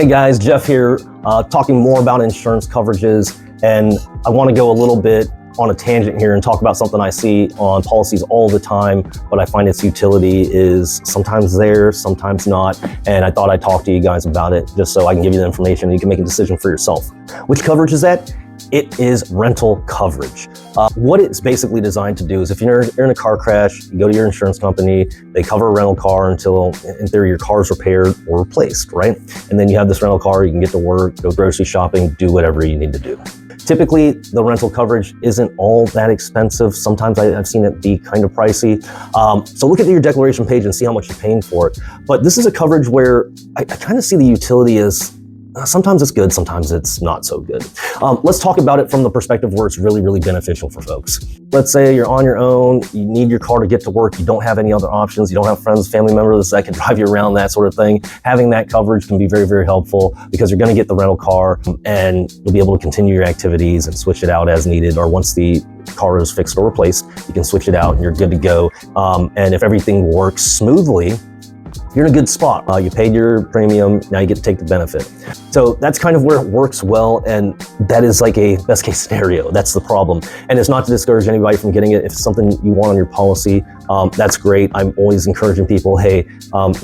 Hey guys, Jeff here, talking more about insurance coverages, and I want to go a little bit on a tangent here and talk about something I see on policies all the time, but I find its utility is sometimes there, sometimes not, and I thought I'd talk to you guys about it just so I can give you the information and you can make a decision for yourself. Which coverage is that? It is rental coverage. What it's basically designed to do is if you're in a car crash, you go to your insurance company, they cover a rental car until, in theory, your car is repaired or replaced, right? And then you have this rental car, you can get to work, go grocery shopping, do whatever you need to do. Typically, the rental coverage isn't all that expensive. Sometimes I've seen it be kind of pricey. So look at your declaration page and see how much you're paying for it. But this is a coverage where I kind of see the utility as sometimes it's good, sometimes it's not so good. Let's talk about it from the perspective where it's really, really beneficial for folks. Let's say you're on your own, you need your car to get to work, you don't have any other options, you don't have friends, family members that can drive you around, that sort of thing. Having that coverage can be very, very helpful because you're going to get the rental car and you'll be able to continue your activities and switch it out as needed, or once the car is fixed or replaced, you can switch it out and you're good to go. And if everything works smoothly, you're in a good spot. You paid your premium, now you get to take the benefit. So that's kind of where it works well, and that is like a best case scenario. That's the problem. And it's not to discourage anybody from getting it. If it's something you want on your policy, that's great. I'm always encouraging people, hey,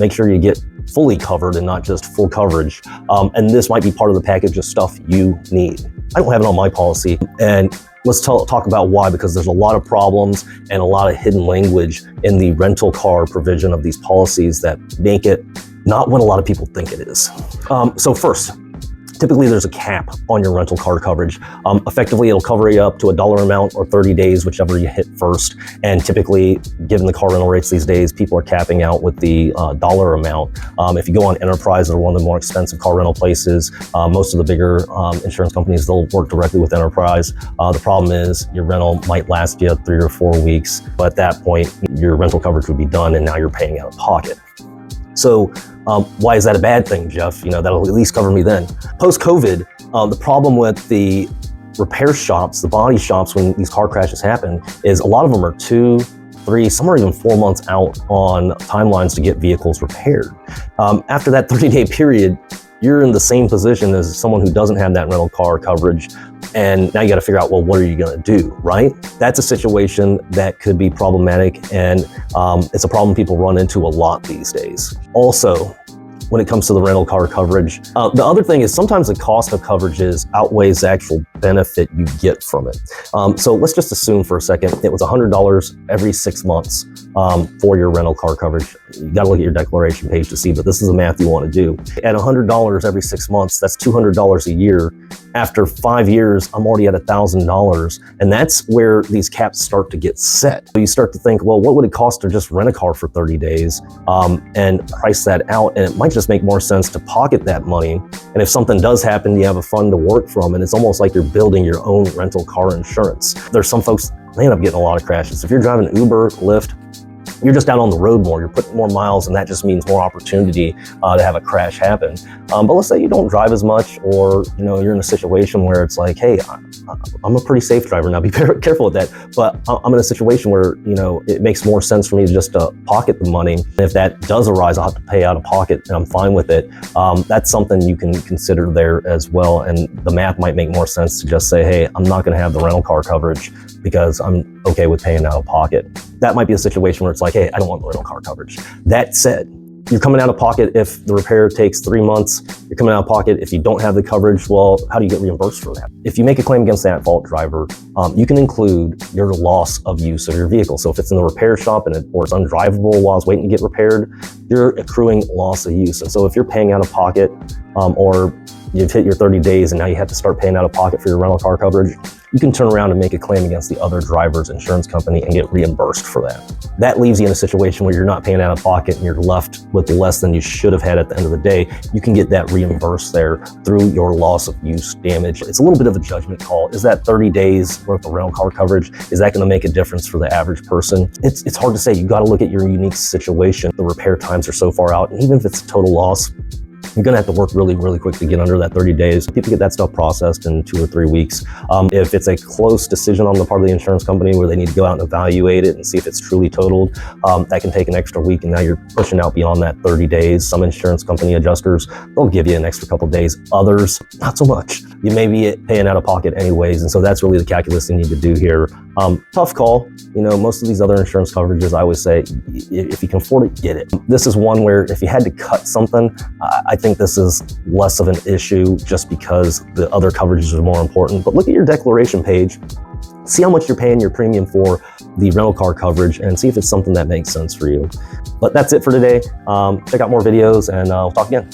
make sure you get fully covered and not just full coverage. And this might be part of the package of stuff you need. I don't have it on my policy, and let's talk about why, because there's a lot of problems and a lot of hidden language in the rental car provision of these policies that make it not what a lot of people think it is. So first, typically there's a cap on your rental car coverage. Effectively, it'll cover you up to $1 amount or 30 days, whichever you hit first. And typically, given the car rental rates these days, people are capping out with the dollar amount. If you go on Enterprise, they're one of the more expensive car rental places. Most of the bigger insurance companies, they'll work directly with Enterprise. The problem is your rental might last you 3 or 4 weeks, but at that point, your rental coverage would be done and now you're paying out of pocket. So why is that a bad thing, Jeff? You know, that'll at least cover me then. Post-COVID, the problem with the repair shops, the body shops, when these car crashes happen, is a lot of them are 2, 3, some are even 4 months out on timelines to get vehicles repaired. After that 30-day period, you're in the same position as someone who doesn't have that rental car coverage. And now you got to figure out, well, what are you going to do, right? That's a situation that could be problematic, and it's a problem people run into a lot these days. Also, when it comes to the rental car coverage, the other thing is sometimes the cost of coverages outweighs the actual benefit you get from it. So let's just assume for a second it was $100 every 6 months for your rental car coverage. You got to look at your declaration page to see, but this is the math you want to do. At $100 every 6 months, that's $200 a year. After 5 years, I'm already at $1,000, and that's where these caps start to get set. So you start to think, well, what would it cost to just rent a car for 30 days and price that out? And it might just make more sense to pocket that money. And if something does happen, you have a fund to work from, and it's almost like you're building your own rental car insurance. There's some folks, they end up getting a lot of crashes. If you're driving Uber, Lyft, you're just out on the road more, you're putting more miles, and that just means more opportunity to have a crash happen. But let's say you don't drive as much, or you're in a situation where it's like, hey, I'm a pretty safe driver now, be very careful with that, but I'm in a situation where it makes more sense for me to just pocket the money. And if that does arise, I'll have to pay out of pocket, and I'm fine with it. That's something you can consider there as well, and the math might make more sense to just say, hey, I'm not going to have the rental car coverage because I'm okay with paying out of pocket. That might be a situation where it's like, hey, I don't want the rental car coverage. That said, you're coming out of pocket if the repair takes 3 months. You're coming out of pocket if you don't have the coverage. Well, how do you get reimbursed for that? If you make a claim against that fault driver, you can include your loss of use of your vehicle. So if it's in the repair shop or it's undrivable while it's waiting to get repaired, you're accruing loss of use. And so if you're paying out of pocket or you've hit your 30 days and now you have to start paying out of pocket for your rental car coverage, you can turn around and make a claim against the other driver's insurance company and get reimbursed for that. That leaves you in a situation where you're not paying out of pocket and you're left with less than you should have had at the end of the day. You can get that reimbursed there through your loss of use damage. It's a little bit of a judgment call. Is that 30 days worth of rental car coverage? Is that going to make a difference for the average person? It's hard to say. You got to look at your unique situation. The repair times are so far out, and even if it's a total loss, you're gonna have to work really, really quick to get under that 30 days. People get that stuff processed in 2 or 3 weeks. If it's a close decision on the part of the insurance company where they need to go out and evaluate it and see if it's truly totaled, that can take an extra week, and now you're pushing out beyond that 30 days. Some insurance company adjusters, they'll give you an extra couple days. Others, not so much. You may be paying out of pocket anyways, and so that's really the calculus you need to do here. Tough call. You know, most of these other insurance coverages, I always say, if you can afford it, get it. This is one where if you had to cut something, I think this is less of an issue just because the other coverages are more important. But look at your declaration page, see how much you're paying your premium for the rental car coverage, and see if it's something that makes sense for you. But that's it for today. Check out more videos, and we'll talk again.